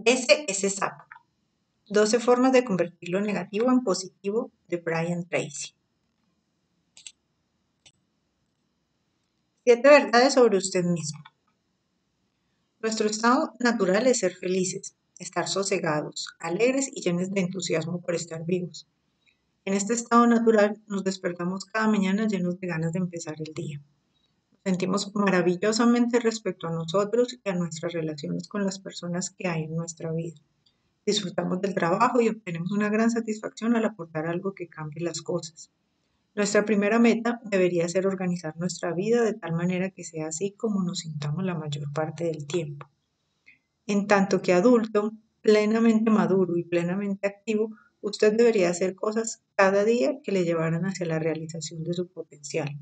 Ese es sapo. 12 formas de convertir lo negativo en positivo de Brian Tracy. 7 verdades sobre usted mismo. Nuestro estado natural es ser felices, estar sosegados, alegres y llenos de entusiasmo por estar vivos. En este estado natural nos despertamos cada mañana llenos de ganas de empezar el día. Nos sentimos maravillosamente respecto a nosotros y a nuestras relaciones con las personas que hay en nuestra vida. Disfrutamos del trabajo y obtenemos una gran satisfacción al aportar algo que cambie las cosas. Nuestra primera meta debería ser organizar nuestra vida de tal manera que sea así como nos sintamos la mayor parte del tiempo. En tanto que adulto, plenamente maduro y plenamente activo, usted debería hacer cosas cada día que le llevaran hacia la realización de su potencial.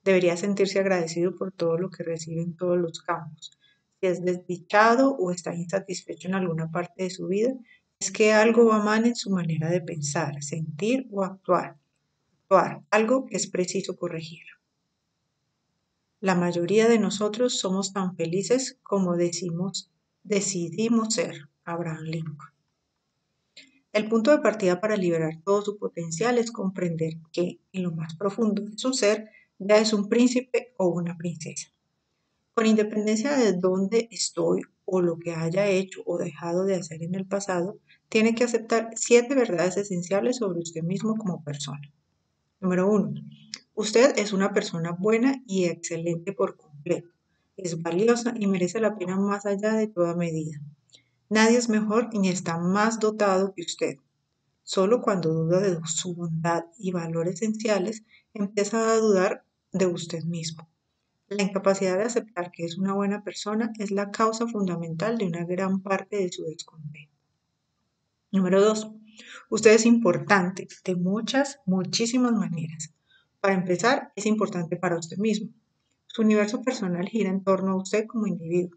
Debería sentirse agradecido por todo lo que recibe en todos los campos. Si es desdichado o está insatisfecho en alguna parte de su vida, es que algo va mal en su manera de pensar, sentir o actuar, algo que es preciso corregir. La mayoría de nosotros somos tan felices como decidimos ser, Abraham Lincoln. El punto de partida para liberar todo su potencial es comprender que, en lo más profundo de su ser, ya es un príncipe o una princesa. Con independencia de dónde estoy o lo que haya hecho o dejado de hacer en el pasado, tiene que aceptar 7 verdades esenciales sobre usted mismo como persona. Número 1. Usted es una persona buena y excelente por completo. Es valiosa y merece la pena más allá de toda medida. Nadie es mejor ni está más dotado que usted. Solo cuando duda de su bondad y valores esenciales, empieza a dudar de usted mismo. La incapacidad de aceptar que es una buena persona es la causa fundamental de una gran parte de su descontento. Número 2. Usted es importante de muchísimas maneras. Para empezar, es importante para usted mismo. Su universo personal gira en torno a usted como individuo.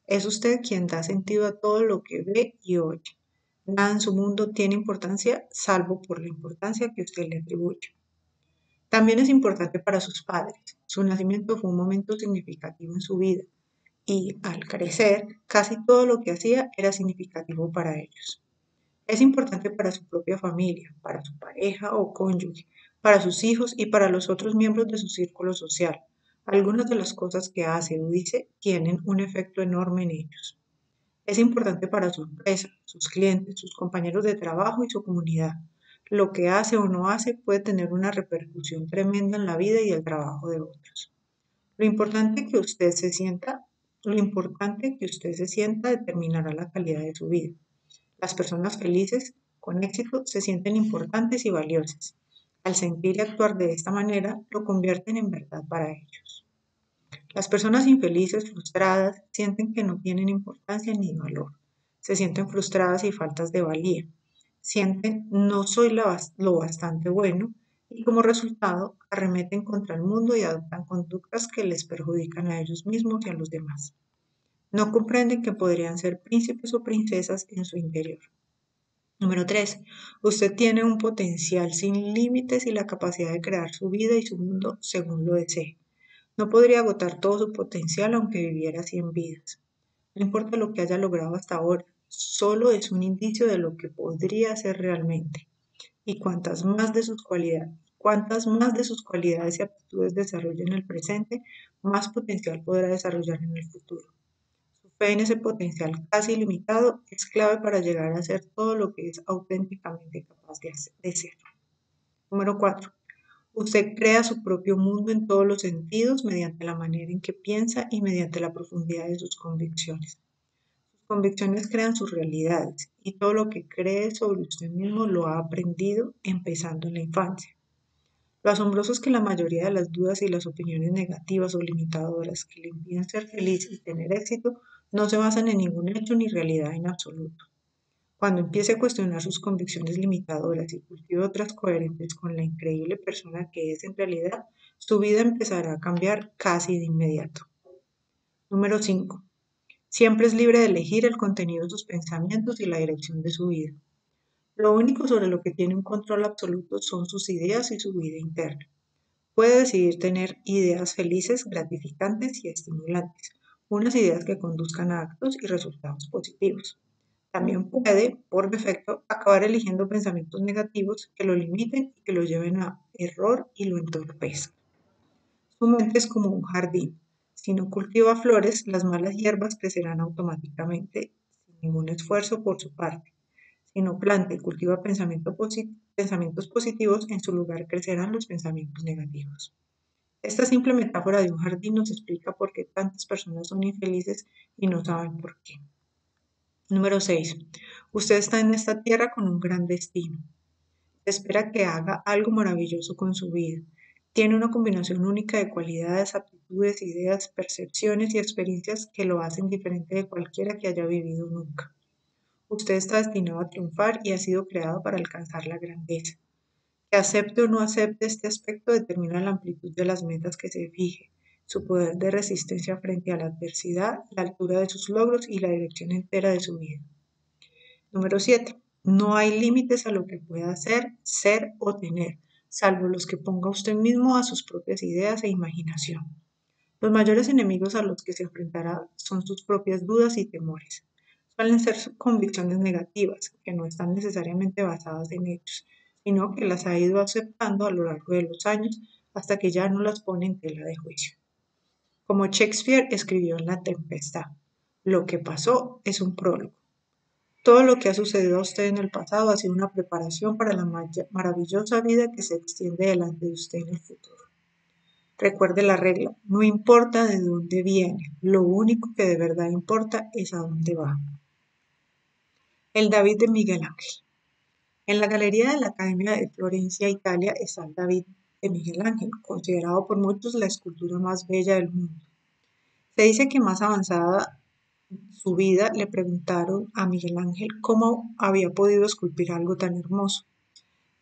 Es usted quien da sentido a todo lo que ve y oye. Nada en su mundo tiene importancia salvo por la importancia que usted le atribuye. También es importante para sus padres. Su nacimiento fue un momento significativo en su vida y, al crecer, casi todo lo que hacía era significativo para ellos. Es importante para su propia familia, para su pareja o cónyuge, para sus hijos y para los otros miembros de su círculo social. Algunas de las cosas que hace o dice tienen un efecto enorme en ellos. Es importante para su empresa, sus clientes, sus compañeros de trabajo y su comunidad. Lo que hace o no hace puede tener una repercusión tremenda en la vida y el trabajo de otros. Lo importante que usted se sienta determinará la calidad de su vida. Las personas felices con éxito se sienten importantes y valiosas. Al sentir y actuar de esta manera, lo convierten en verdad para ellos. Las personas infelices, frustradas, sienten que no tienen importancia ni valor. Se sienten frustradas y faltas de valía. Sienten no soy lo bastante bueno y como resultado arremeten contra el mundo y adoptan conductas que les perjudican a ellos mismos y a los demás. No comprenden que podrían ser príncipes o princesas en su interior. Número 3. Usted tiene un potencial sin límites y la capacidad de crear su vida y su mundo según lo desee. No podría agotar todo su potencial aunque viviera 100 vidas. No importa lo que haya logrado hasta ahora, solo es un indicio de lo que podría ser realmente. Y cuantas más de sus cualidades y aptitudes desarrolle en el presente, más potencial podrá desarrollar en el futuro. Su fe en ese potencial casi ilimitado es clave para llegar a ser todo lo que es auténticamente capaz de ser. Número 4. Usted crea su propio mundo en todos los sentidos mediante la manera en que piensa y mediante la profundidad de sus convicciones. Sus convicciones crean sus realidades y todo lo que cree sobre usted mismo lo ha aprendido empezando en la infancia. Lo asombroso es que la mayoría de las dudas y las opiniones negativas o limitadoras que le impiden ser feliz y tener éxito no se basan en ningún hecho ni realidad en absoluto. Cuando empiece a cuestionar sus convicciones limitadoras y cultive otras coherentes con la increíble persona que es en realidad, su vida empezará a cambiar casi de inmediato. Número 5. Siempre es libre de elegir el contenido de sus pensamientos y la dirección de su vida. Lo único sobre lo que tiene un control absoluto son sus ideas y su vida interna. Puede decidir tener ideas felices, gratificantes y estimulantes, unas ideas que conduzcan a actos y resultados positivos. También puede, por defecto, acabar eligiendo pensamientos negativos que lo limiten y que lo lleven a error y lo entorpezcan. Su mente es como un jardín. Si no cultiva flores, las malas hierbas crecerán automáticamente sin ningún esfuerzo por su parte. Si no planta y cultiva pensamientos positivos, en su lugar crecerán los pensamientos negativos. Esta simple metáfora de un jardín nos explica por qué tantas personas son infelices y no saben por qué. Número 6. Usted está en esta tierra con un gran destino. Espera que haga algo maravilloso con su vida. Tiene una combinación única de cualidades, aptitudes, ideas, percepciones y experiencias que lo hacen diferente de cualquiera que haya vivido nunca. Usted está destinado a triunfar y ha sido creado para alcanzar la grandeza. Que acepte o no acepte este aspecto determina la amplitud de las metas que se fije, su poder de resistencia frente a la adversidad, la altura de sus logros y la dirección entera de su vida. Número 7. No hay límites a lo que pueda hacer, ser o tener, salvo los que ponga usted mismo a sus propias ideas e imaginación. Los mayores enemigos a los que se enfrentará son sus propias dudas y temores. Suelen ser convicciones negativas, que no están necesariamente basadas en hechos, sino que las ha ido aceptando a lo largo de los años hasta que ya no las pone en tela de juicio. Como Shakespeare escribió en La Tempestad, lo que pasó es un prólogo. Todo lo que ha sucedido a usted en el pasado ha sido una preparación para la maravillosa vida que se extiende delante de usted en el futuro. Recuerde la regla, no importa de dónde viene, lo único que de verdad importa es a dónde va. El David de Miguel Ángel. En la galería de la Academia de Florencia, Italia, está el David de Miguel Ángel, considerado por muchos la escultura más bella del mundo. Se dice que más avanzada su vida le preguntaron a Miguel Ángel cómo había podido esculpir algo tan hermoso.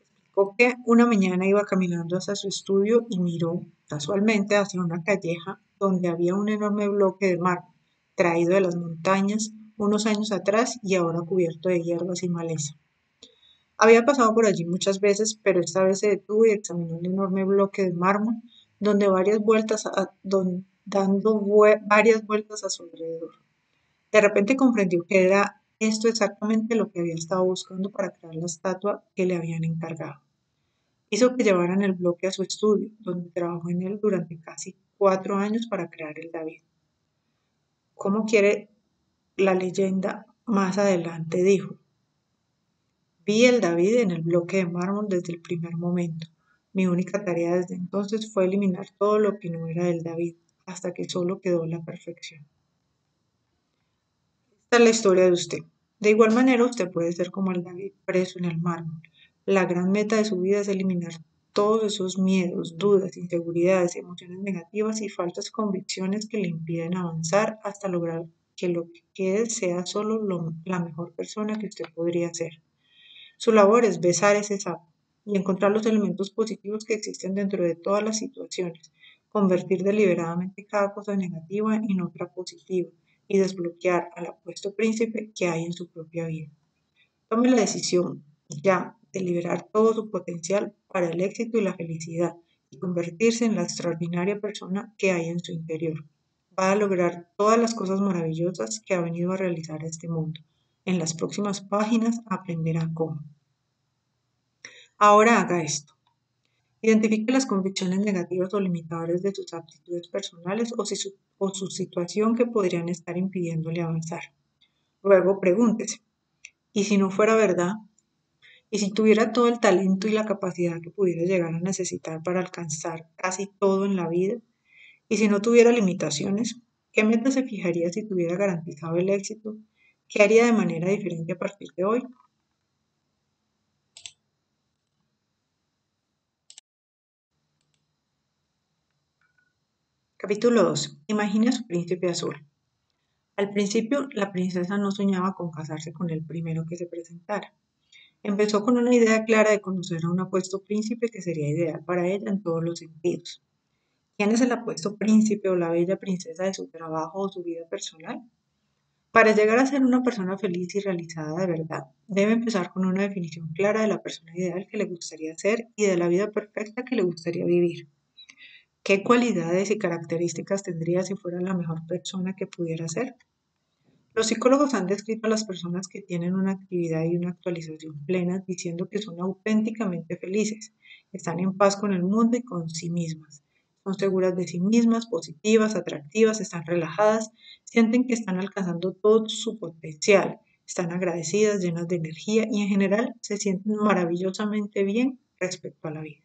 Explicó que una mañana iba caminando hacia su estudio y miró casualmente hacia una calleja donde había un enorme bloque de mármol traído de las montañas unos años atrás y ahora cubierto de hierbas y maleza. Había pasado por allí muchas veces, pero esta vez se detuvo y examinó el enorme bloque de mármol, donde dando varias vueltas a su alrededor. De repente comprendió que era esto exactamente lo que había estado buscando para crear la estatua que le habían encargado. Hizo que llevaran el bloque a su estudio, donde trabajó en él durante casi 4 años para crear el David. ¿Cómo quiere la leyenda? Más adelante dijo: vi el David en el bloque de mármol desde el primer momento. Mi única tarea desde entonces fue eliminar todo lo que no era el David, hasta que solo quedó la perfección. Esta es la historia de usted. De igual manera, usted puede ser como el David preso en el mármol. La gran meta de su vida es eliminar todos esos miedos, dudas, inseguridades, emociones negativas y falsas convicciones que le impiden avanzar hasta lograr que lo que quede sea solo la mejor persona que usted podría ser. Su labor es besar ese sapo y encontrar los elementos positivos que existen dentro de todas las situaciones, convertir deliberadamente cada cosa negativa en otra positiva y desbloquear al apuesto príncipe que hay en su propia vida. Tome la decisión ya de liberar todo su potencial para el éxito y la felicidad y convertirse en la extraordinaria persona que hay en su interior. Va a lograr todas las cosas maravillosas que ha venido a realizar a este mundo. En las próximas páginas aprenderá cómo. Ahora haga esto. Identifique las convicciones negativas o limitadoras de sus aptitudes personales o su situación que podrían estar impidiéndole avanzar. Luego pregúntese, ¿y si no fuera verdad? ¿Y si tuviera todo el talento y la capacidad que pudiera llegar a necesitar para alcanzar casi todo en la vida? ¿Y si no tuviera limitaciones? ¿Qué meta se fijaría si tuviera garantizado el éxito? ¿Qué haría de manera diferente a partir de hoy? Capítulo 2. Imagine a su príncipe azul. Al principio, la princesa no soñaba con casarse con el primero que se presentara. Empezó con una idea clara de conocer a un apuesto príncipe que sería ideal para ella en todos los sentidos. ¿Quién es el apuesto príncipe o la bella princesa de su trabajo o su vida personal? Para llegar a ser una persona feliz y realizada de verdad, debe empezar con una definición clara de la persona ideal que le gustaría ser y de la vida perfecta que le gustaría vivir. ¿Qué cualidades y características tendría si fuera la mejor persona que pudiera ser? Los psicólogos han descrito a las personas que tienen una actividad y una actualización plena diciendo que son auténticamente felices, están en paz con el mundo y con sí mismas. Son seguras de sí mismas, positivas, atractivas, están relajadas, sienten que están alcanzando todo su potencial, están agradecidas, llenas de energía y en general se sienten maravillosamente bien respecto a la vida.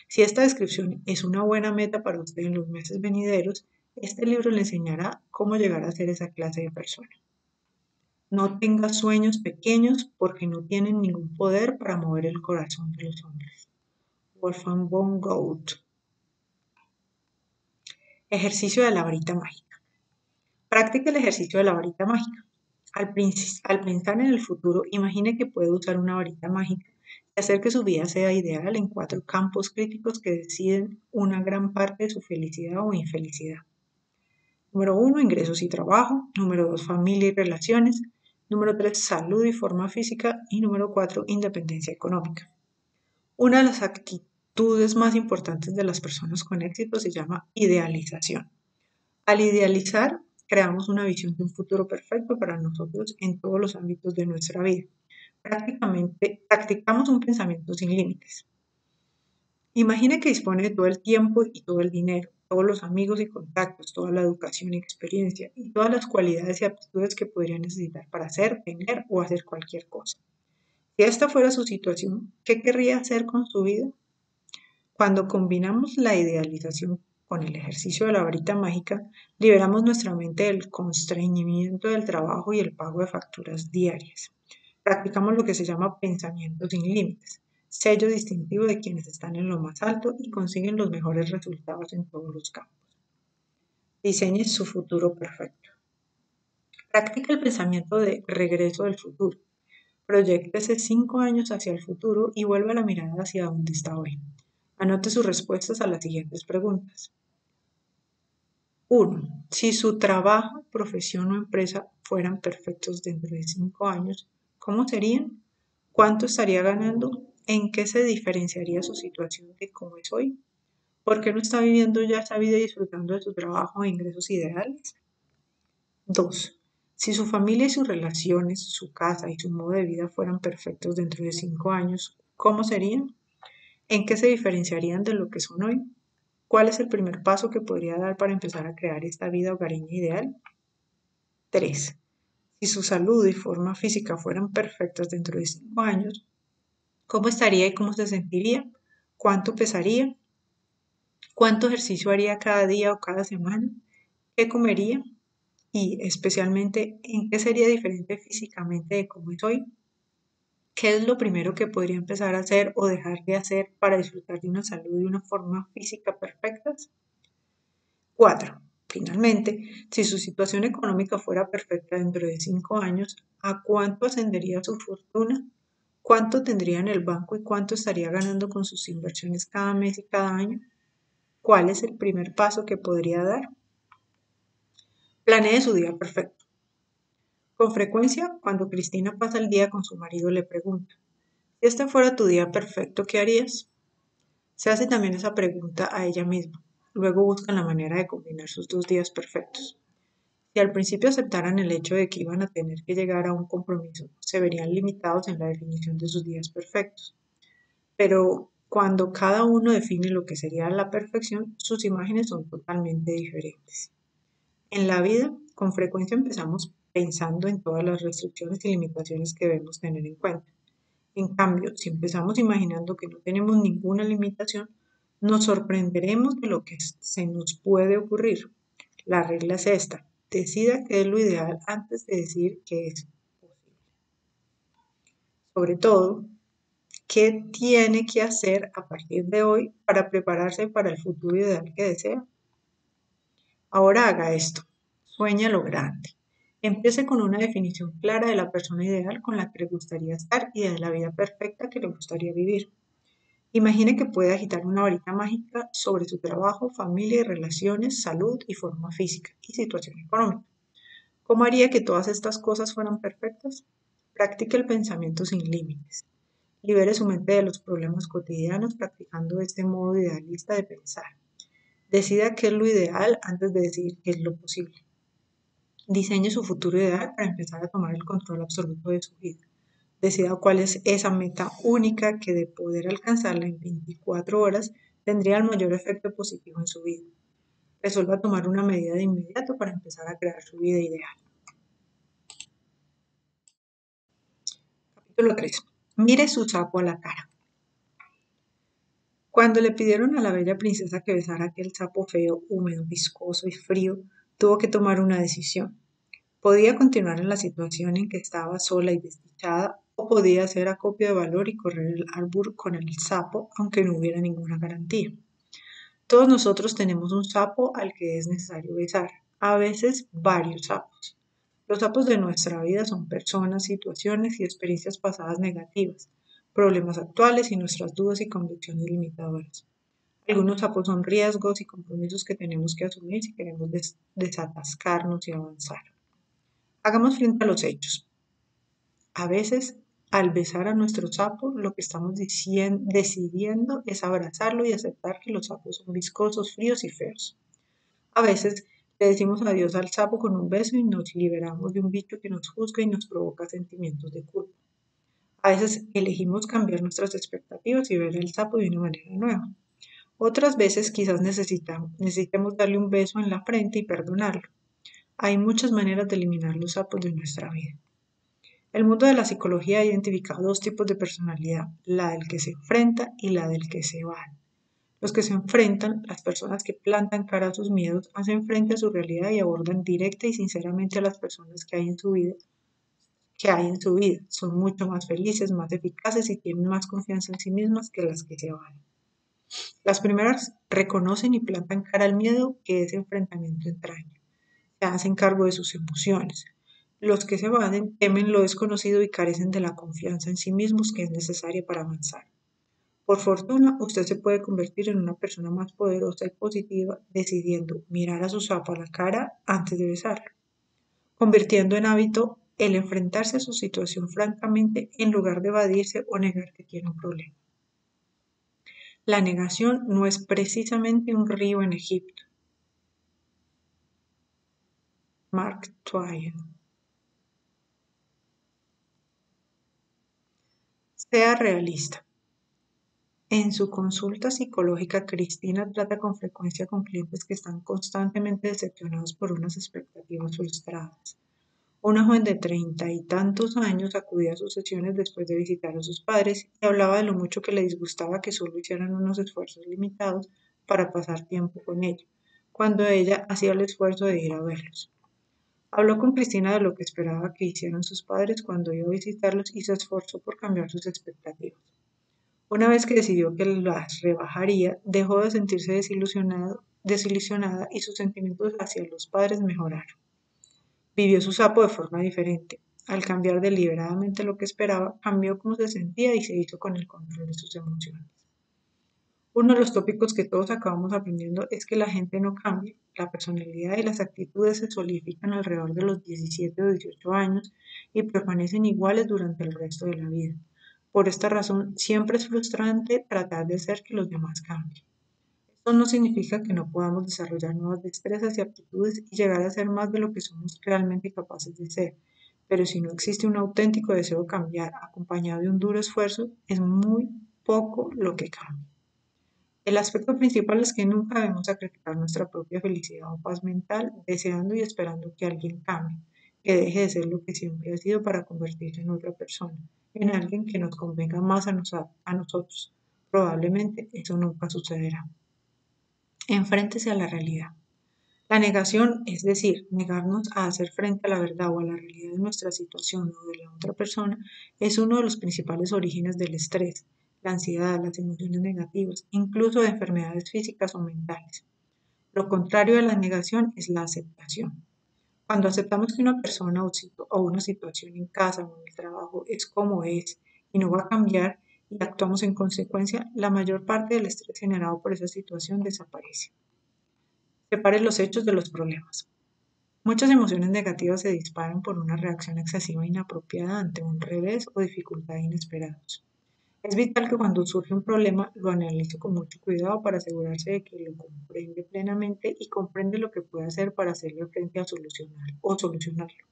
Si esta descripción es una buena meta para usted en los meses venideros, este libro le enseñará cómo llegar a ser esa clase de persona. No tengas sueños pequeños porque no tienen ningún poder para mover el corazón de los hombres. Wolfgang von Goethe. Ejercicio de la varita mágica. Practique el ejercicio de la varita mágica. Al pensar en el futuro, imagine que puede usar una varita mágica y hacer que su vida sea ideal en 4 campos críticos que deciden una gran parte de su felicidad o infelicidad. Número 1, ingresos y trabajo. Número 2, familia y relaciones. Número 3, salud y forma física. Y número 4, independencia económica. Una de las actitudes más importantes de las personas con éxito se llama idealización. Al idealizar, creamos una visión de un futuro perfecto para nosotros en todos los ámbitos de nuestra vida. Prácticamente practicamos un pensamiento sin límites. Imagine que dispone de todo el tiempo y todo el dinero, todos los amigos y contactos, toda la educación y experiencia y todas las cualidades y aptitudes que podría necesitar para hacer, tener o hacer cualquier cosa. Si esta fuera su situación, ¿qué querría hacer con su vida? Cuando combinamos la idealización con el ejercicio de la varita mágica, liberamos nuestra mente del constreñimiento del trabajo y el pago de facturas diarias. Practicamos lo que se llama pensamiento sin límites, sello distintivo de quienes están en lo más alto y consiguen los mejores resultados en todos los campos. Diseñe su futuro perfecto. Practica el pensamiento de regreso del futuro. Proyéctese 5 años hacia el futuro y vuelva la mirada hacia donde está hoy. Anote sus respuestas a las siguientes preguntas. 1. Si su trabajo, profesión o empresa fueran perfectos dentro de 5 años, ¿cómo serían? ¿Cuánto estaría ganando? ¿En qué se diferenciaría su situación de cómo es hoy? ¿Por qué no está viviendo ya esa vida y disfrutando de su trabajo e ingresos ideales? 2. Si su familia y sus relaciones, su casa y su modo de vida fueran perfectos dentro de 5 años, ¿cómo serían? ¿En qué se diferenciarían de lo que son hoy? ¿Cuál es el primer paso que podría dar para empezar a crear esta vida hogareña ideal? 3. Si su salud y forma física fueran perfectas dentro de 5 años, ¿cómo estaría y cómo se sentiría? ¿Cuánto pesaría? ¿Cuánto ejercicio haría cada día o cada semana? ¿Qué comería? Y especialmente, ¿en qué sería diferente físicamente de cómo es hoy? ¿Qué es lo primero que podría empezar a hacer o dejar de hacer para disfrutar de una salud y una forma física perfectas? 4. Finalmente, si su situación económica fuera perfecta dentro de 5 años, ¿a cuánto ascendería su fortuna? ¿Cuánto tendría en el banco y cuánto estaría ganando con sus inversiones cada mes y cada año? ¿Cuál es el primer paso que podría dar? Planee su día perfecto. Con frecuencia, cuando Cristina pasa el día con su marido, le pregunta, si este fuera tu día perfecto, ¿qué harías? Se hace también esa pregunta a ella misma. Luego buscan la manera de combinar sus 2 días perfectos. Si al principio aceptaran el hecho de que iban a tener que llegar a un compromiso, se verían limitados en la definición de sus días perfectos. Pero cuando cada uno define lo que sería la perfección, sus imágenes son totalmente diferentes. En la vida, con frecuencia empezamos pensando en todas las restricciones y limitaciones que debemos tener en cuenta. En cambio, si empezamos imaginando que no tenemos ninguna limitación, nos sorprenderemos de lo que se nos puede ocurrir. La regla es esta: decida qué es lo ideal antes de decir que es posible. Sobre todo, ¿qué tiene que hacer a partir de hoy para prepararse para el futuro ideal que desea? Ahora haga esto. Sueña lo grande. Empiece con una definición clara de la persona ideal con la que le gustaría estar y de la vida perfecta que le gustaría vivir. Imagine que puede agitar una varita mágica sobre su trabajo, familia y relaciones, salud y forma física y situación económica. ¿Cómo haría que todas estas cosas fueran perfectas? Practique el pensamiento sin límites. Libere su mente de los problemas cotidianos practicando este modo idealista de pensar. Decida qué es lo ideal antes de decir qué es lo posible. Diseñe su futuro ideal para empezar a tomar el control absoluto de su vida. Decida cuál es esa meta única que de poder alcanzarla en 24 horas tendría el mayor efecto positivo en su vida. Resuelva tomar una medida de inmediato para empezar a crear su vida ideal. Capítulo 3. Mire su sapo a la cara. Cuando le pidieron a la bella princesa que besara aquel sapo feo, húmedo, viscoso y frío, tuvo que tomar una decisión. Podía continuar en la situación en que estaba sola y desdichada, o podía hacer acopio de valor y correr el árbol con el sapo, aunque no hubiera ninguna garantía. Todos nosotros tenemos un sapo al que es necesario besar, a veces varios sapos. Los sapos de nuestra vida son personas, situaciones y experiencias pasadas negativas, problemas actuales y nuestras dudas y convicciones limitadoras. Algunos sapos son riesgos y compromisos que tenemos que asumir si queremos desatascarnos y avanzar. Hagamos frente a los hechos. A veces, al besar a nuestro sapo, lo que estamos decidiendo es abrazarlo y aceptar que los sapos son viscosos, fríos y feos. A veces, le decimos adiós al sapo con un beso y nos liberamos de un bicho que nos juzga y nos provoca sentimientos de culpa. A veces elegimos cambiar nuestras expectativas y ver al sapo de una manera nueva. Otras veces quizás necesitemos darle un beso en la frente y perdonarlo. Hay muchas maneras de eliminar los sapos de nuestra vida. El mundo de la psicología ha identificado dos tipos de personalidad, la del que se enfrenta y la del que se va. Los que se enfrentan, las personas que plantan cara a sus miedos, hacen frente a su realidad y abordan directa y sinceramente a las personas que hay en su vida. Son mucho más felices, más eficaces y tienen más confianza en sí mismas que las que se van. Las primeras reconocen y plantan cara al miedo que ese enfrentamiento entraña. Se hacen cargo de sus emociones. Los que se evaden temen lo desconocido y carecen de la confianza en sí mismos que es necesaria para avanzar. Por fortuna, usted se puede convertir en una persona más poderosa y positiva decidiendo mirar a su sapo a la cara antes de besarlo, convirtiendo en hábito el enfrentarse a su situación francamente en lugar de evadirse o negar que tiene un problema. La negación no es precisamente un río en Egipto. Mark Twain. Sea realista. En su consulta psicológica, Cristina trata con frecuencia con clientes que están constantemente decepcionados por unas expectativas frustradas. Una joven de 30 y tantos años acudía a sus sesiones después de visitar a sus padres y hablaba de lo mucho que le disgustaba que solo hicieran unos esfuerzos limitados para pasar tiempo con ella, cuando ella hacía el esfuerzo de ir a verlos. Habló con Cristina de lo que esperaba que hicieran sus padres cuando iba a visitarlos y se esforzó por cambiar sus expectativas. Una vez que decidió que las rebajaría, dejó de sentirse desilusionada y sus sentimientos hacia los padres mejoraron. Vivió su sapo de forma diferente. Al cambiar deliberadamente lo que esperaba, cambió cómo se sentía y se hizo con el control de sus emociones. Uno de los tópicos que todos acabamos aprendiendo es que la gente no cambia. La personalidad y las actitudes se solidifican alrededor de los 17 o 18 años y permanecen iguales durante el resto de la vida. Por esta razón, siempre es frustrante tratar de hacer que los demás cambien. Esto no significa que no podamos desarrollar nuevas destrezas y aptitudes y llegar a ser más de lo que somos realmente capaces de ser, pero si no existe un auténtico deseo de cambiar acompañado de un duro esfuerzo, es muy poco lo que cambia. El aspecto principal es que nunca debemos sacrificar nuestra propia felicidad o paz mental deseando y esperando que alguien cambie, que deje de ser lo que siempre ha sido para convertirse en otra persona, en alguien que nos convenga más a nosotros. Probablemente eso nunca sucederá. Enfréntese a la realidad. La negación, es decir, negarnos a hacer frente a la verdad o a la realidad de nuestra situación o de la otra persona, es uno de los principales orígenes del estrés, la ansiedad, las emociones negativas, incluso de enfermedades físicas o mentales. Lo contrario de la negación es la aceptación. Cuando aceptamos que una persona o una situación en casa o en el trabajo es como es y no va a cambiar y actuamos en consecuencia, la mayor parte del estrés generado por esa situación desaparece. Separe los hechos de los problemas. Muchas emociones negativas se disparan por una reacción excesiva e inapropiada ante un revés o dificultad inesperados. Es vital que cuando surge un problema lo analice con mucho cuidado para asegurarse de que lo comprende plenamente y comprende lo que puede hacer para hacerle frente a solucionar o solucionarlo.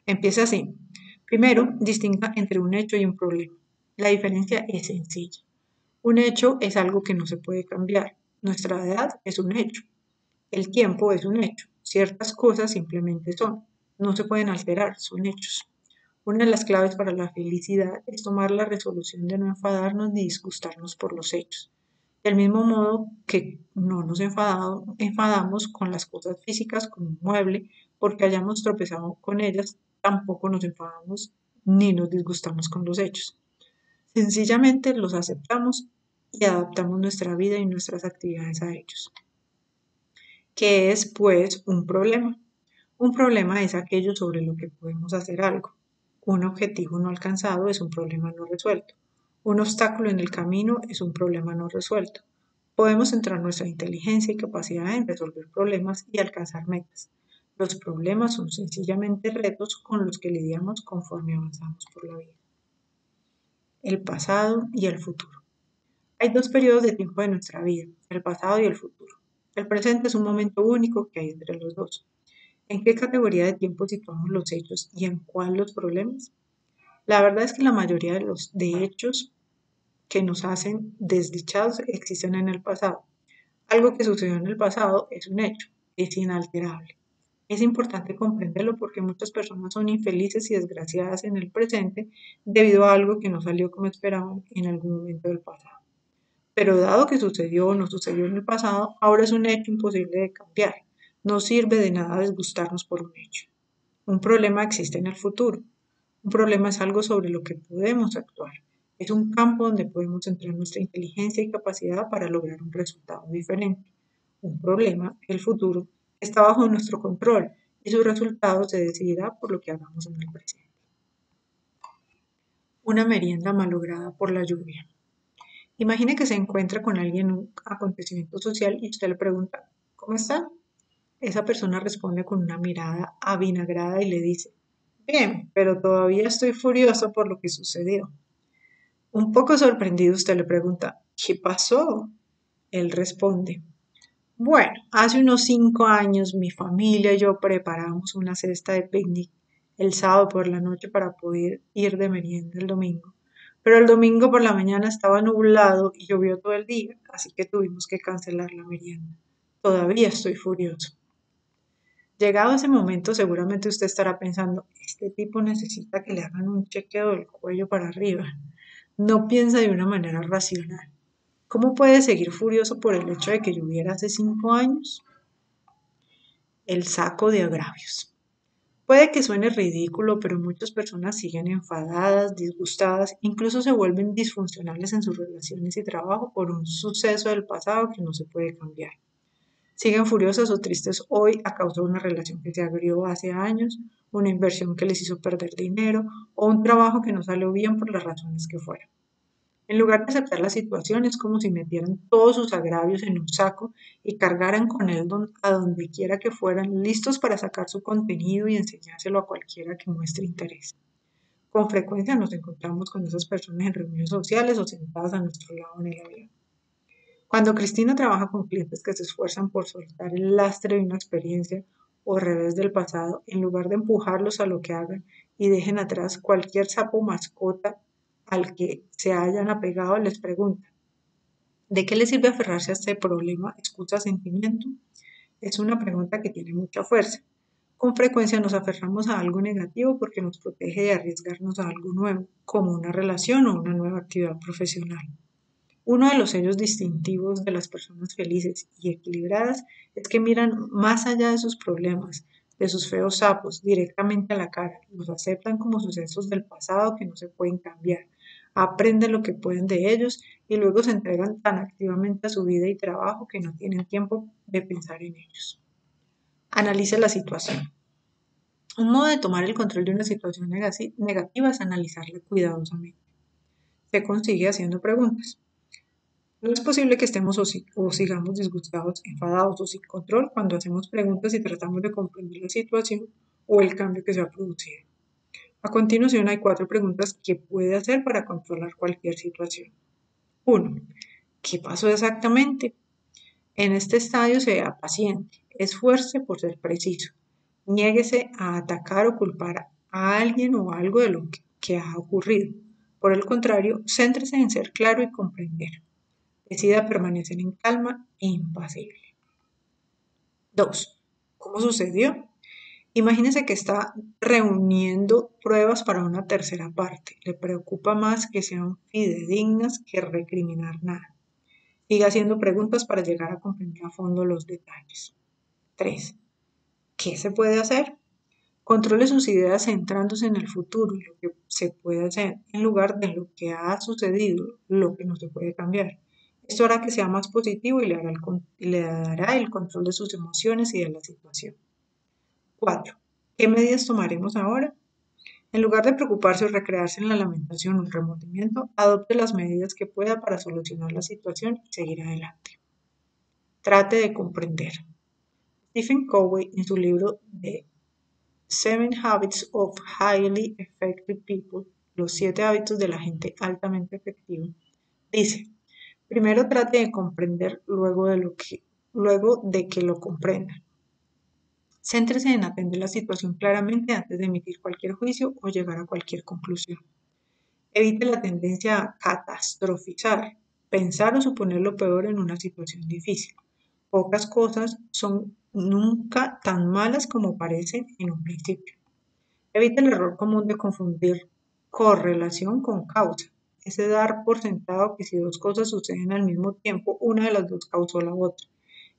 Empieza así. Primero, distinga entre un hecho y un problema. La diferencia es sencilla. Un hecho es algo que no se puede cambiar. Nuestra edad es un hecho. El tiempo es un hecho. Ciertas cosas simplemente son. No se pueden alterar, son hechos. Una de las claves para la felicidad es tomar la resolución de no enfadarnos ni disgustarnos por los hechos. Del mismo modo que no nos enfadamos con las cosas físicas como un mueble porque hayamos tropezado con ellas, tampoco nos enfadamos ni nos disgustamos con los hechos. Sencillamente los aceptamos y adaptamos nuestra vida y nuestras actividades a ellos. ¿Qué es, pues, un problema? Un problema es aquello sobre lo que podemos hacer algo. Un objetivo no alcanzado es un problema no resuelto. Un obstáculo en el camino es un problema no resuelto. Podemos centrar nuestra inteligencia y capacidad en resolver problemas y alcanzar metas. Los problemas son sencillamente retos con los que lidiamos conforme avanzamos por la vida. El pasado y el futuro. Hay dos periodos de tiempo de nuestra vida, el pasado y el futuro. El presente es un momento único que hay entre los dos. ¿En qué categoría de tiempo situamos los hechos y en cuál los problemas? La verdad es que la mayoría de los de hechos que nos hacen desdichados existen en el pasado. Algo que sucedió en el pasado es un hecho, es inalterable. Es importante comprenderlo porque muchas personas son infelices y desgraciadas en el presente debido a algo que no salió como esperaban en algún momento del pasado. Pero dado que sucedió o no sucedió en el pasado, ahora es un hecho imposible de cambiar. No sirve de nada disgustarnos por un hecho. Un problema existe en el futuro. Un problema es algo sobre lo que podemos actuar. Es un campo donde podemos centrar nuestra inteligencia y capacidad para lograr un resultado diferente. Un problema, el futuro, está bajo nuestro control y su resultado se decidirá por lo que hagamos en el presente. Una merienda malograda por la lluvia. Imagine que se encuentra con alguien en un acontecimiento social y usted le pregunta, ¿cómo está? Esa persona responde con una mirada avinagrada y le dice, bien, pero todavía estoy furioso por lo que sucedió. Un poco sorprendido usted le pregunta, ¿qué pasó? Él responde, bueno, hace unos 5 años mi familia y yo preparamos una cesta de picnic el sábado por la noche para poder ir de merienda el domingo. Pero el domingo por la mañana estaba nublado y llovió todo el día, así que tuvimos que cancelar la merienda. Todavía estoy furioso. Llegado ese momento, seguramente usted estará pensando, este tipo necesita que le hagan un chequeo del cuello para arriba. No piensa de una manera racional. ¿Cómo puede seguir furioso por el hecho de que lloviera hace 5 años? El saco de agravios. Puede que suene ridículo, pero muchas personas siguen enfadadas, disgustadas, incluso se vuelven disfuncionales en sus relaciones y trabajo por un suceso del pasado que no se puede cambiar. Siguen furiosas o tristes hoy a causa de una relación que se agrió hace años, una inversión que les hizo perder dinero o un trabajo que no salió bien por las razones que fueran. En lugar de aceptar la situación, es como si metieran todos sus agravios en un saco y cargaran con él a donde quiera que fueran, listos para sacar su contenido y enseñárselo a cualquiera que muestre interés. Con frecuencia nos encontramos con esas personas en reuniones sociales o sentadas a nuestro lado en el avión. Cuando Cristina trabaja con clientes que se esfuerzan por soltar el lastre de una experiencia o revés del pasado, en lugar de empujarlos a lo que hagan y dejen atrás cualquier sapo mascota al que se hayan apegado, les pregunta, ¿de qué le sirve aferrarse a este problema, excusa, sentimiento? Es una pregunta que tiene mucha fuerza. Con frecuencia nos aferramos a algo negativo porque nos protege de arriesgarnos a algo nuevo, como una relación o una nueva actividad profesional. Uno de los sellos distintivos de las personas felices y equilibradas es que miran más allá de sus problemas, de sus feos sapos, directamente a la cara, los aceptan como sucesos del pasado que no se pueden cambiar, aprenden lo que pueden de ellos y luego se entregan tan activamente a su vida y trabajo que no tienen tiempo de pensar en ellos. Analice la situación. Un modo de tomar el control de una situación negativa es analizarla cuidadosamente. Se consigue haciendo preguntas. No es posible que estemos o sigamos disgustados, enfadados o sin control cuando hacemos preguntas y tratamos de comprender la situación o el cambio que se ha producido. A continuación hay 4 preguntas que puede hacer para controlar cualquier situación. 1. ¿Qué pasó exactamente? En este estadio sea paciente, esfuerce por ser preciso, niéguese a atacar o culpar a alguien o algo de lo que ha ocurrido. Por el contrario, céntrese en ser claro y comprender. Decida permanecer en calma e impasible. 2. ¿Cómo sucedió? Imagínese que está reuniendo pruebas para una tercera parte. Le preocupa más que sean fidedignas que recriminar nada. Siga haciendo preguntas para llegar a comprender a fondo los detalles. 3. ¿Qué se puede hacer? Controle sus ideas centrándose en el futuro y lo que se puede hacer en lugar de lo que ha sucedido, lo que no se puede cambiar. Esto hará que sea más positivo y le dará el control de sus emociones y de la situación. 4. ¿Qué medidas tomaremos ahora? En lugar de preocuparse o recrearse en la lamentación o el remordimiento, adopte las medidas que pueda para solucionar la situación y seguir adelante. Trate de comprender. Stephen Covey, en su libro The 7 Habits of Highly Effective People, los 7 hábitos de la gente altamente efectiva, dice, primero trate de comprender luego de que lo comprenda. Céntrese en atender la situación claramente antes de emitir cualquier juicio o llegar a cualquier conclusión. Evite la tendencia a catastrofizar, pensar o suponer lo peor en una situación difícil. Pocas cosas son nunca tan malas como parecen en un principio. Evite el error común de confundir correlación con causa. Es de dar por sentado que si dos cosas suceden al mismo tiempo, una de las dos causó la otra.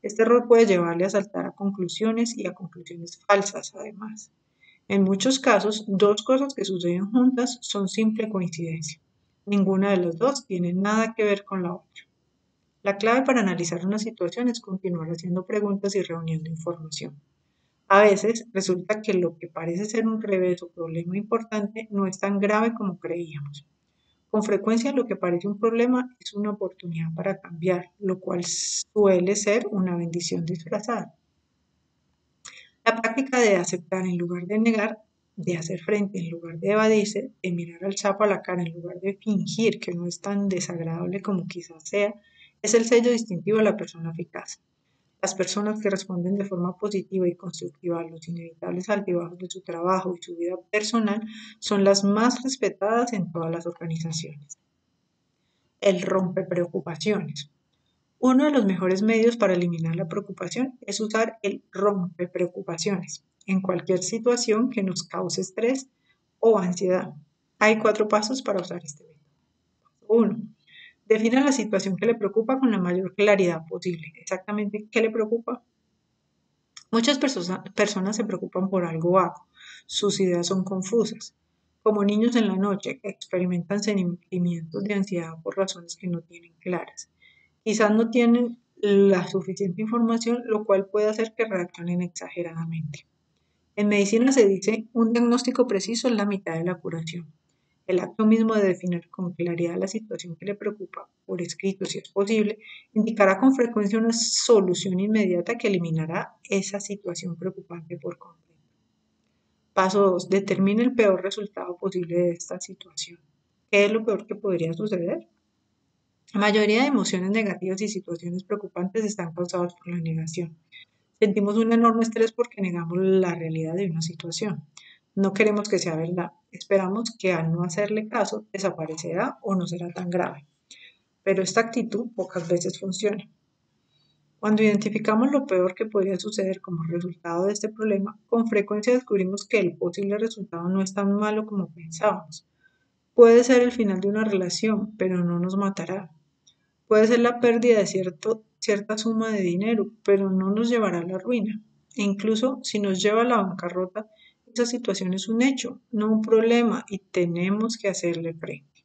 Este error puede llevarle a saltar a conclusiones y a conclusiones falsas, además. En muchos casos, dos cosas que suceden juntas son simple coincidencia. Ninguna de las dos tiene nada que ver con la otra. La clave para analizar una situación es continuar haciendo preguntas y reuniendo información. A veces resulta que lo que parece ser un revés o problema importante no es tan grave como creíamos. Con frecuencia lo que parece un problema es una oportunidad para cambiar, lo cual suele ser una bendición disfrazada. La práctica de aceptar en lugar de negar, de hacer frente en lugar de evadirse, de mirar al sapo a la cara en lugar de fingir que no es tan desagradable como quizás sea, es el sello distintivo de la persona eficaz. Las personas que responden de forma positiva y constructiva a los inevitables altibajos de su trabajo y su vida personal son las más respetadas en todas las organizaciones. El rompe preocupaciones. Uno de los mejores medios para eliminar la preocupación es usar el rompe preocupaciones en cualquier situación que nos cause estrés o ansiedad. Hay 4 pasos para usar este método. 1. Defina la situación que le preocupa con la mayor claridad posible. Exactamente qué le preocupa. Muchas personas se preocupan por algo vago. Sus ideas son confusas. Como niños en la noche que experimentan sentimientos de ansiedad por razones que no tienen claras. Quizás no tienen la suficiente información, lo cual puede hacer que reaccionen exageradamente. En medicina se dice, un diagnóstico preciso es la mitad de la curación. El acto mismo de definir con claridad la situación que le preocupa, por escrito si es posible, indicará con frecuencia una solución inmediata que eliminará esa situación preocupante por completo. Paso 2. Determine el peor resultado posible de esta situación. ¿Qué es lo peor que podría suceder? La mayoría de emociones negativas y situaciones preocupantes están causadas por la negación. Sentimos un enorme estrés porque negamos la realidad de una situación. No queremos que sea verdad. Esperamos que al no hacerle caso desaparecerá o no será tan grave. Pero esta actitud pocas veces funciona. Cuando identificamos lo peor que podría suceder como resultado de este problema, con frecuencia descubrimos que el posible resultado no es tan malo como pensábamos. Puede ser el final de una relación, pero no nos matará. Puede ser la pérdida de cierta suma de dinero, pero no nos llevará a la ruina. E incluso si nos lleva a la bancarrota, esa situación es un hecho, no un problema, y tenemos que hacerle frente.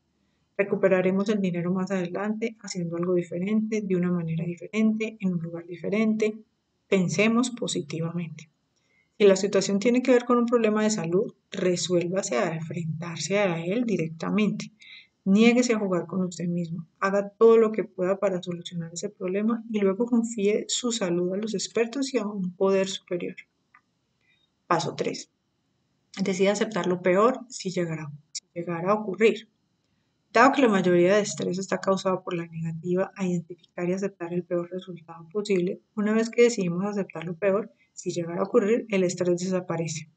Recuperaremos el dinero más adelante haciendo algo diferente, de una manera diferente, en un lugar diferente. Pensemos positivamente. Si la situación tiene que ver con un problema de salud, resuélvase a enfrentarse a él directamente. Niéguese a jugar con usted mismo. Haga todo lo que pueda para solucionar ese problema y luego confíe su salud a los expertos y a un poder superior. Paso 3. Decide aceptar lo peor si llegara a ocurrir. Dado que la mayoría de estrés está causado por la negativa a identificar y aceptar el peor resultado posible, una vez que decidimos aceptar lo peor, si llegara a ocurrir, el estrés desaparece.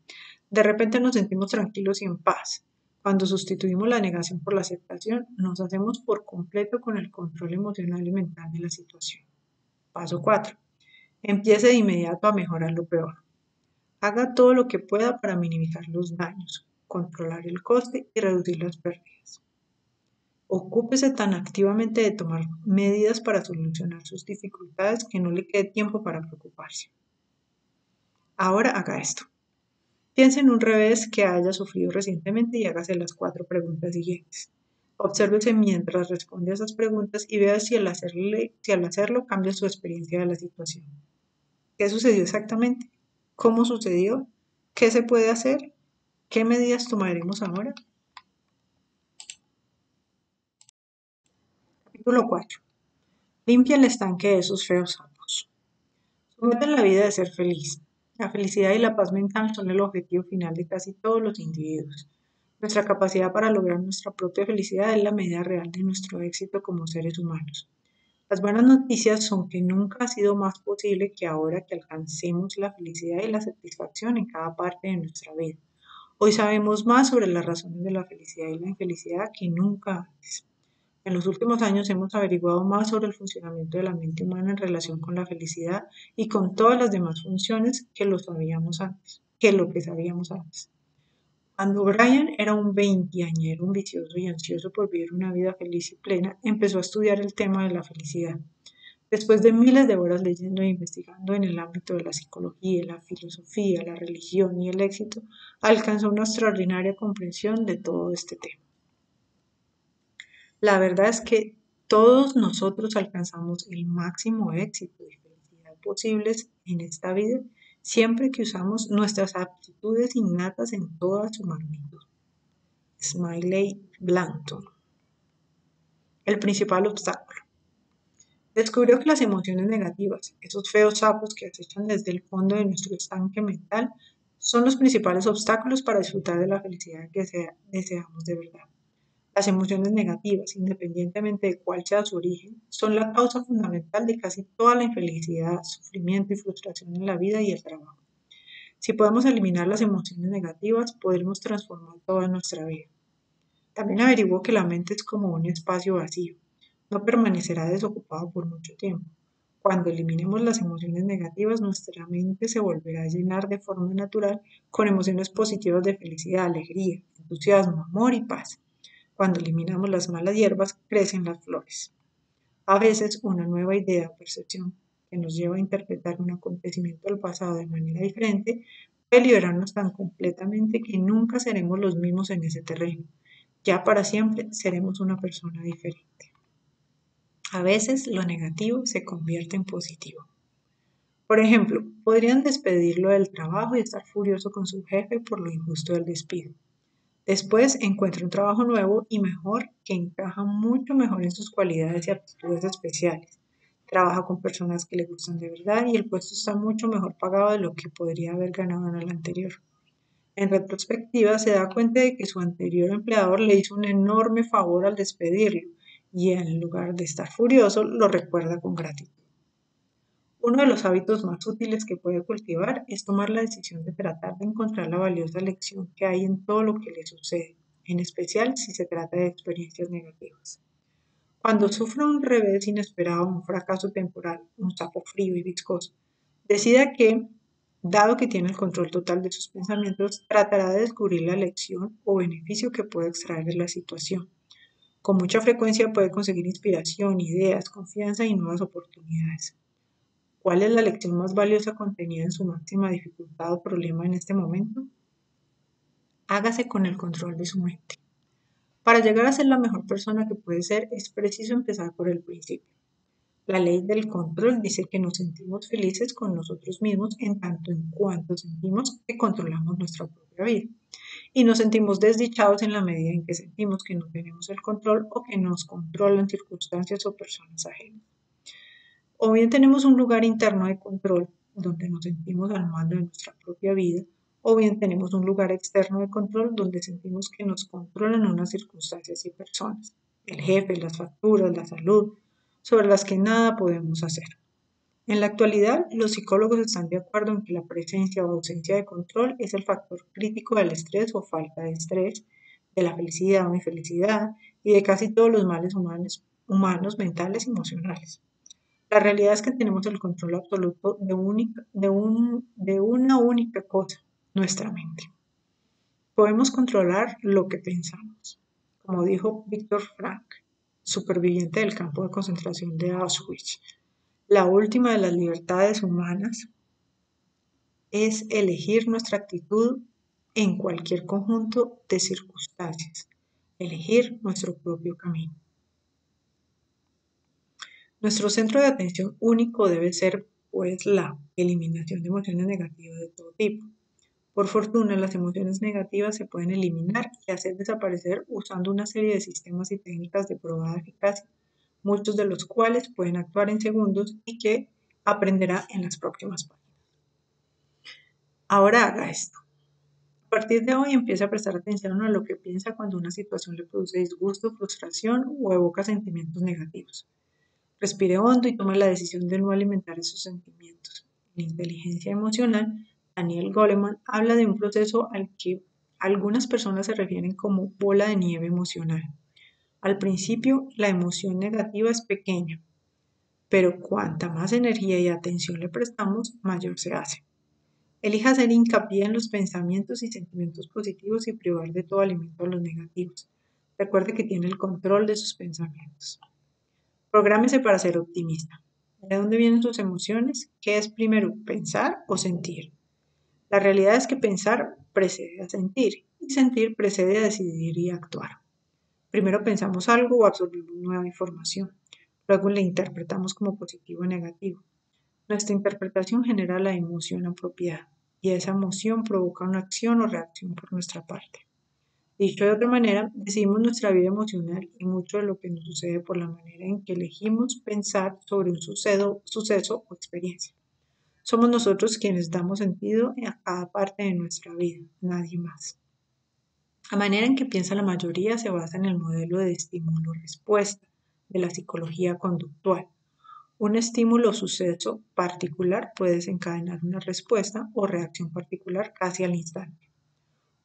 De repente nos sentimos tranquilos y en paz. Cuando sustituimos la negación por la aceptación, nos hacemos por completo con el control emocional y mental de la situación. Paso 4. Empiece de inmediato a mejorar lo peor. Haga todo lo que pueda para minimizar los daños, controlar el coste y reducir las pérdidas. Ocúpese tan activamente de tomar medidas para solucionar sus dificultades que no le quede tiempo para preocuparse. Ahora haga esto. Piense en un revés que haya sufrido recientemente y hágase las 4 preguntas siguientes. Obsérvese mientras responde a esas preguntas y vea si al hacerlo cambia su experiencia de la situación. ¿Qué sucedió exactamente? ¿Cómo sucedió? ¿Qué se puede hacer? ¿Qué medidas tomaremos ahora? Capítulo 4. Limpia el estanque de esos feos sapos. Su meta en la vida es ser feliz. La felicidad y la paz mental son el objetivo final de casi todos los individuos. Nuestra capacidad para lograr nuestra propia felicidad es la medida real de nuestro éxito como seres humanos. Las buenas noticias son que nunca ha sido más posible que ahora que alcancemos la felicidad y la satisfacción en cada parte de nuestra vida. Hoy sabemos más sobre las razones de la felicidad y la infelicidad que nunca antes. En los últimos años hemos averiguado más sobre el funcionamiento de la mente humana en relación con la felicidad y con todas las demás funciones que lo que sabíamos antes. Cuando Brian era un veinteañero ambicioso y ansioso por vivir una vida feliz y plena, empezó a estudiar el tema de la felicidad. Después de miles de horas leyendo e investigando en el ámbito de la psicología, la filosofía, la religión y el éxito, alcanzó una extraordinaria comprensión de todo este tema. La verdad es que todos nosotros alcanzamos el máximo éxito y felicidad posibles en esta vida siempre que usamos nuestras aptitudes innatas en toda su magnitud. Smiley Blanton. El principal obstáculo. Descubrió que las emociones negativas, esos feos sapos que acechan desde el fondo de nuestro estanque mental, son los principales obstáculos para disfrutar de la felicidad que deseamos de verdad. Las emociones negativas, independientemente de cuál sea su origen, son la causa fundamental de casi toda la infelicidad, sufrimiento y frustración en la vida y el trabajo. Si podemos eliminar las emociones negativas, podremos transformar toda nuestra vida. También averiguó que la mente es como un espacio vacío. No permanecerá desocupado por mucho tiempo. Cuando eliminemos las emociones negativas, nuestra mente se volverá a llenar de forma natural con emociones positivas de felicidad, alegría, entusiasmo, amor y paz. Cuando eliminamos las malas hierbas, crecen las flores. A veces, una nueva idea o percepción que nos lleva a interpretar un acontecimiento del pasado de manera diferente puede liberarnos tan completamente que nunca seremos los mismos en ese terreno. Ya para siempre seremos una persona diferente. A veces lo negativo se convierte en positivo. Por ejemplo, podrían despedirlo del trabajo y estar furioso con su jefe por lo injusto del despido. Después encuentra un trabajo nuevo y mejor que encaja mucho mejor en sus cualidades y aptitudes especiales. Trabaja con personas que le gustan de verdad y el puesto está mucho mejor pagado de lo que podría haber ganado en el anterior. En retrospectiva, se da cuenta de que su anterior empleador le hizo un enorme favor al despedirlo y en lugar de estar furioso, lo recuerda con gratitud. Uno de los hábitos más útiles que puede cultivar es tomar la decisión de tratar de encontrar la valiosa lección que hay en todo lo que le sucede, en especial si se trata de experiencias negativas. Cuando sufre un revés inesperado, un fracaso temporal, un sapo frío y viscoso, decida que, dado que tiene el control total de sus pensamientos, tratará de descubrir la lección o beneficio que puede extraer de la situación. Con mucha frecuencia puede conseguir inspiración, ideas, confianza y nuevas oportunidades. ¿Cuál es la lección más valiosa contenida en su máxima dificultad o problema en este momento? Hágase con el control de su mente. Para llegar a ser la mejor persona que puede ser, es preciso empezar por el principio. La ley del control dice que nos sentimos felices con nosotros mismos en tanto en cuanto sentimos que controlamos nuestra propia vida. Y nos sentimos desdichados en la medida en que sentimos que no tenemos el control o que nos controlan circunstancias o personas ajenas. O bien tenemos un lugar interno de control donde nos sentimos al mando de nuestra propia vida, o bien tenemos un lugar externo de control donde sentimos que nos controlan unas circunstancias y personas, el jefe, las facturas, la salud, sobre las que nada podemos hacer. En la actualidad, los psicólogos están de acuerdo en que la presencia o ausencia de control es el factor crítico del estrés o falta de estrés, de la felicidad o infelicidad y de casi todos los males humanos mentales y emocionales. La realidad es que tenemos el control absoluto de una única cosa, nuestra mente. Podemos controlar lo que pensamos, como dijo Viktor Frank, superviviente del campo de concentración de Auschwitz. La última de las libertades humanas es elegir nuestra actitud en cualquier conjunto de circunstancias, elegir nuestro propio camino. Nuestro centro de atención único debe ser, pues, la eliminación de emociones negativas de todo tipo. Por fortuna, las emociones negativas se pueden eliminar y hacer desaparecer usando una serie de sistemas y técnicas de probada eficacia, muchos de los cuales pueden actuar en segundos y que aprenderá en las próximas páginas. Ahora haga esto. A partir de hoy empiece a prestar atención a lo que piensa cuando una situación le produce disgusto, frustración o evoca sentimientos negativos. Respire hondo y tome la decisión de no alimentar esos sentimientos. En inteligencia emocional, Daniel Goleman habla de un proceso al que algunas personas se refieren como bola de nieve emocional. Al principio, la emoción negativa es pequeña, pero cuanta más energía y atención le prestamos, mayor se hace. Elija hacer hincapié en los pensamientos y sentimientos positivos y privar de todo alimento a los negativos. Recuerde que tiene el control de sus pensamientos. Prográmese para ser optimista. ¿De dónde vienen sus emociones? ¿Qué es primero, pensar o sentir? La realidad es que pensar precede a sentir y sentir precede a decidir y actuar. Primero pensamos algo o absorbimos nueva información. Luego la interpretamos como positivo o negativo. Nuestra interpretación genera la emoción apropiada y esa emoción provoca una acción o reacción por nuestra parte. Dicho de otra manera, decidimos nuestra vida emocional y mucho de lo que nos sucede por la manera en que elegimos pensar sobre un suceso o experiencia. Somos nosotros quienes damos sentido a cada parte de nuestra vida, nadie más. La manera en que piensa la mayoría se basa en el modelo de estímulo-respuesta de la psicología conductual. Un estímulo o suceso particular puede desencadenar una respuesta o reacción particular casi al instante.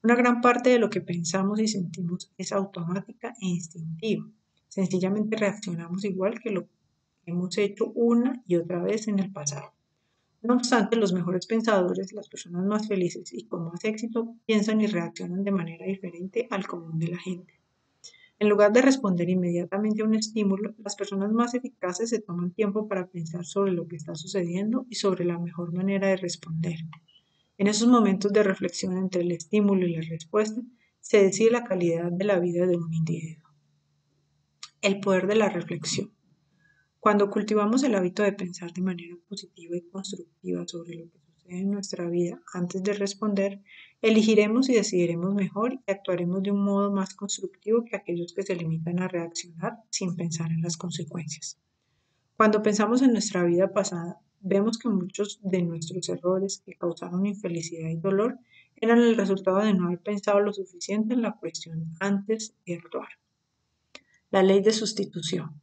Una gran parte de lo que pensamos y sentimos es automática e instintiva. Sencillamente reaccionamos igual que lo que hemos hecho una y otra vez en el pasado. No obstante, los mejores pensadores, las personas más felices y con más éxito, piensan y reaccionan de manera diferente al común de la gente. En lugar de responder inmediatamente a un estímulo, las personas más eficaces se toman tiempo para pensar sobre lo que está sucediendo y sobre la mejor manera de responder. En esos momentos de reflexión entre el estímulo y la respuesta, se decide la calidad de la vida de un individuo. El poder de la reflexión. Cuando cultivamos el hábito de pensar de manera positiva y constructiva sobre lo que sucede en nuestra vida antes de responder, elegiremos y decidiremos mejor y actuaremos de un modo más constructivo que aquellos que se limitan a reaccionar sin pensar en las consecuencias. Cuando pensamos en nuestra vida pasada, vemos que muchos de nuestros errores que causaron infelicidad y dolor eran el resultado de no haber pensado lo suficiente en la cuestión antes de actuar. La ley de sustitución.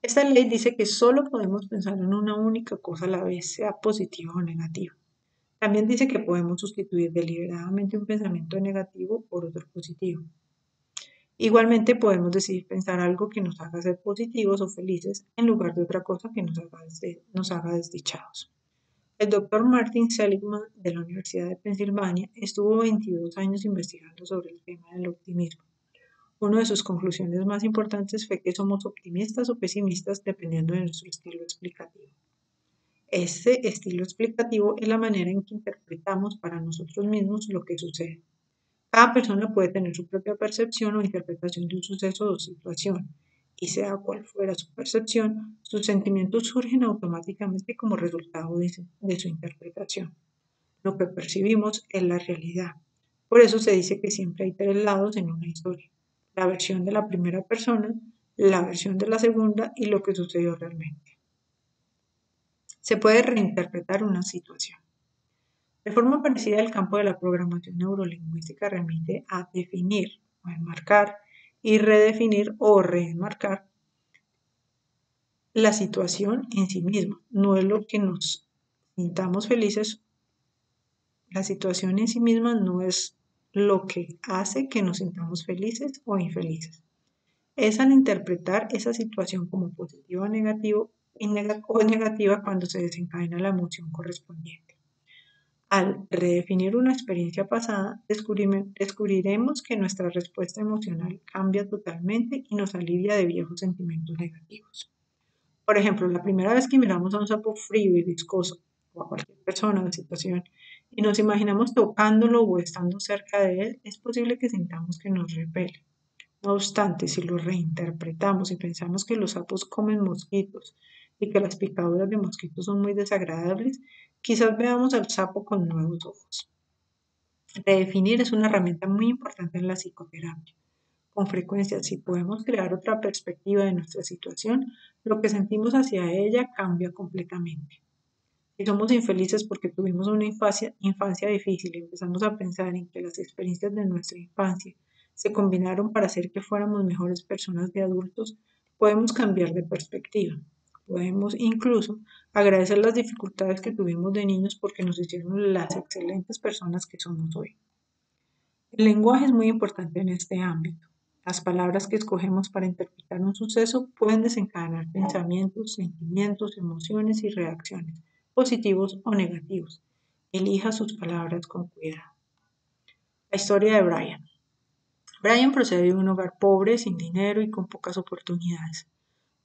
Esta ley dice que solo podemos pensar en una única cosa a la vez, sea positiva o negativa. También dice que podemos sustituir deliberadamente un pensamiento negativo por otro positivo. Igualmente podemos decidir pensar algo que nos haga ser positivos o felices en lugar de otra cosa que nos haga desdichados. El doctor Martin Seligman de la Universidad de Pensilvania estuvo 22 años investigando sobre el tema del optimismo. Una de sus conclusiones más importantes fue que somos optimistas o pesimistas dependiendo de nuestro estilo explicativo. Este estilo explicativo es la manera en que interpretamos para nosotros mismos lo que sucede. Cada persona puede tener su propia percepción o interpretación de un suceso o situación, y sea cual fuera su percepción, sus sentimientos surgen automáticamente como resultado de su interpretación. Lo que percibimos es la realidad. Por eso se dice que siempre hay tres lados en una historia: la versión de la primera persona, la versión de la segunda y lo que sucedió realmente. Se puede reinterpretar una situación. De forma parecida, el campo de la programación neurolingüística remite a definir o enmarcar y redefinir o reenmarcar la situación en sí misma. No es lo que nos sintamos felices, la situación en sí misma no es lo que hace que nos sintamos felices o infelices. Es al interpretar esa situación como positiva o negativa cuando se desencadena la emoción correspondiente. Al redefinir una experiencia pasada, descubriremos que nuestra respuesta emocional cambia totalmente y nos alivia de viejos sentimientos negativos. Por ejemplo, la primera vez que miramos a un sapo frío y viscoso, o a cualquier persona o situación, y nos imaginamos tocándolo o estando cerca de él, es posible que sintamos que nos repele. No obstante, si lo reinterpretamos y pensamos que los sapos comen mosquitos y que las picaduras de mosquitos son muy desagradables, quizás veamos al sapo con nuevos ojos. Redefinir es una herramienta muy importante en la psicoterapia. Con frecuencia, si podemos crear otra perspectiva de nuestra situación, lo que sentimos hacia ella cambia completamente. Si somos infelices porque tuvimos una infancia difícil y empezamos a pensar en que las experiencias de nuestra infancia se combinaron para hacer que fuéramos mejores personas de adultos, podemos cambiar de perspectiva. Podemos incluso agradecer las dificultades que tuvimos de niños porque nos hicieron las excelentes personas que somos hoy. El lenguaje es muy importante en este ámbito. Las palabras que escogemos para interpretar un suceso pueden desencadenar pensamientos, sentimientos, emociones y reacciones, positivos o negativos. Elija sus palabras con cuidado. La historia de Brian. Brian procede de un hogar pobre, sin dinero y con pocas oportunidades.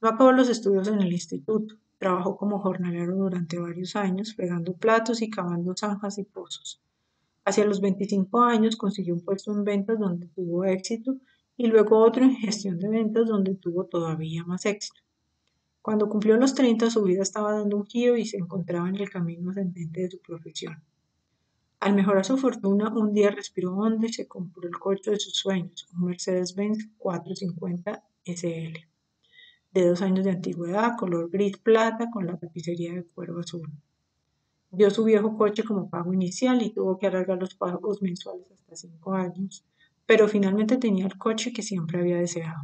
No acabó los estudios en el instituto. Trabajó como jornalero durante varios años, fregando platos y cavando zanjas y pozos. Hacia los 25 años consiguió un puesto en ventas donde tuvo éxito y luego otro en gestión de ventas donde tuvo todavía más éxito. Cuando cumplió los 30, su vida estaba dando un giro y se encontraba en el camino ascendente de su profesión. Al mejorar su fortuna, un día respiró hondo y se compró el coche de sus sueños, un Mercedes-Benz 450 SL, de 2 años de antigüedad, color gris plata con la tapicería de cuero azul. Dio su viejo coche como pago inicial y tuvo que alargar los pagos mensuales hasta 5 años, pero finalmente tenía el coche que siempre había deseado.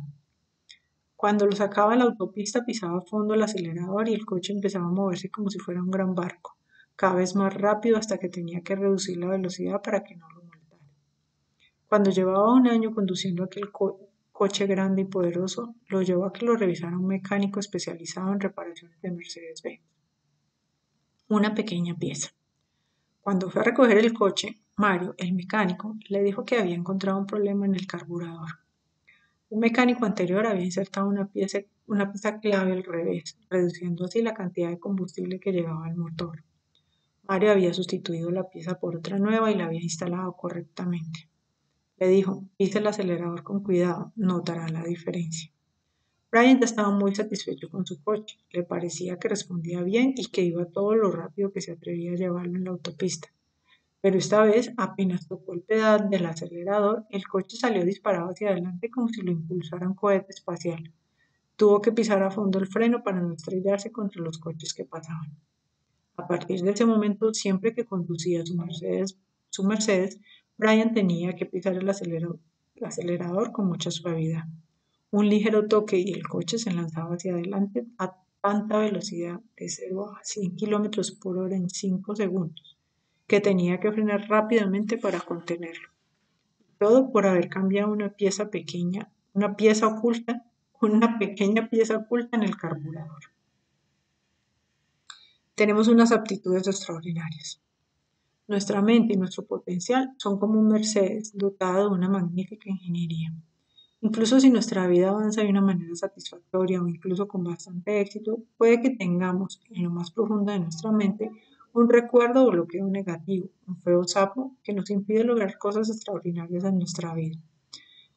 Cuando lo sacaba a la autopista pisaba a fondo el acelerador y el coche empezaba a moverse como si fuera un gran barco, cada vez más rápido hasta que tenía que reducir la velocidad para que no lo multara. Cuando llevaba un año conduciendo aquel coche grande y poderoso, lo llevó a que lo revisara un mecánico especializado en reparaciones de Mercedes-Benz. Una pequeña pieza. Cuando fue a recoger el coche, Mario, el mecánico, le dijo que había encontrado un problema en el carburador. Un mecánico anterior había insertado una pieza clave al revés, reduciendo así la cantidad de combustible que llegaba al motor. Mario había sustituido la pieza por otra nueva y la había instalado correctamente. Le dijo, pise el acelerador con cuidado, notará la diferencia. Brian ya estaba muy satisfecho con su coche, le parecía que respondía bien y que iba todo lo rápido que se atrevía a llevarlo en la autopista. Pero esta vez, apenas tocó el pedal del acelerador, el coche salió disparado hacia adelante como si lo impulsara un cohete espacial. Tuvo que pisar a fondo el freno para no estrellarse contra los coches que pasaban. A partir de ese momento, siempre que conducía su Mercedes, Brian tenía que pisar el acelerador con mucha suavidad. Un ligero toque y el coche se lanzaba hacia adelante a tanta velocidad de 0 a 100 kilómetros por hora en 5 segundos, que tenía que frenar rápidamente para contenerlo. Todo por haber cambiado una pequeña pieza oculta en el carburador. Tenemos unas aptitudes extraordinarias. Nuestra mente y nuestro potencial son como un Mercedes dotado de una magnífica ingeniería. Incluso si nuestra vida avanza de una manera satisfactoria o incluso con bastante éxito, puede que tengamos en lo más profundo de nuestra mente un recuerdo o bloqueo negativo, un feo sapo que nos impide lograr cosas extraordinarias en nuestra vida.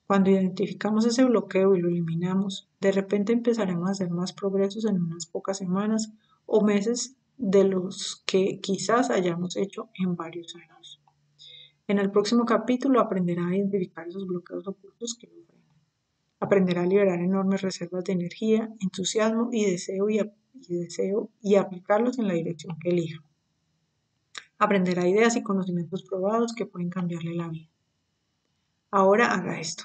Cuando identificamos ese bloqueo y lo eliminamos, de repente empezaremos a hacer más progresos en unas pocas semanas o meses de los que quizás hayamos hecho en varios años. En el próximo capítulo aprenderá a identificar esos bloqueos ocultos que lo frenan. Aprenderá a liberar enormes reservas de energía, entusiasmo y deseo y aplicarlos en la dirección que elija. Aprenderá ideas y conocimientos probados que pueden cambiarle la vida. Ahora haga esto.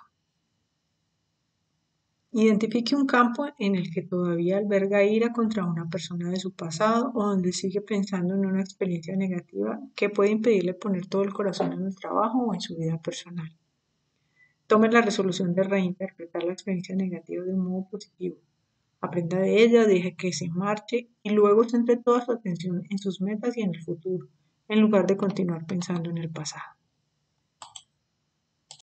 Identifique un campo en el que todavía alberga ira contra una persona de su pasado o donde sigue pensando en una experiencia negativa que puede impedirle poner todo el corazón en el trabajo o en su vida personal. Tome la resolución de reinterpretar la experiencia negativa de un modo positivo. Aprenda de ella, deje que se marche y luego centre toda su atención en sus metas y en el futuro, en lugar de continuar pensando en el pasado.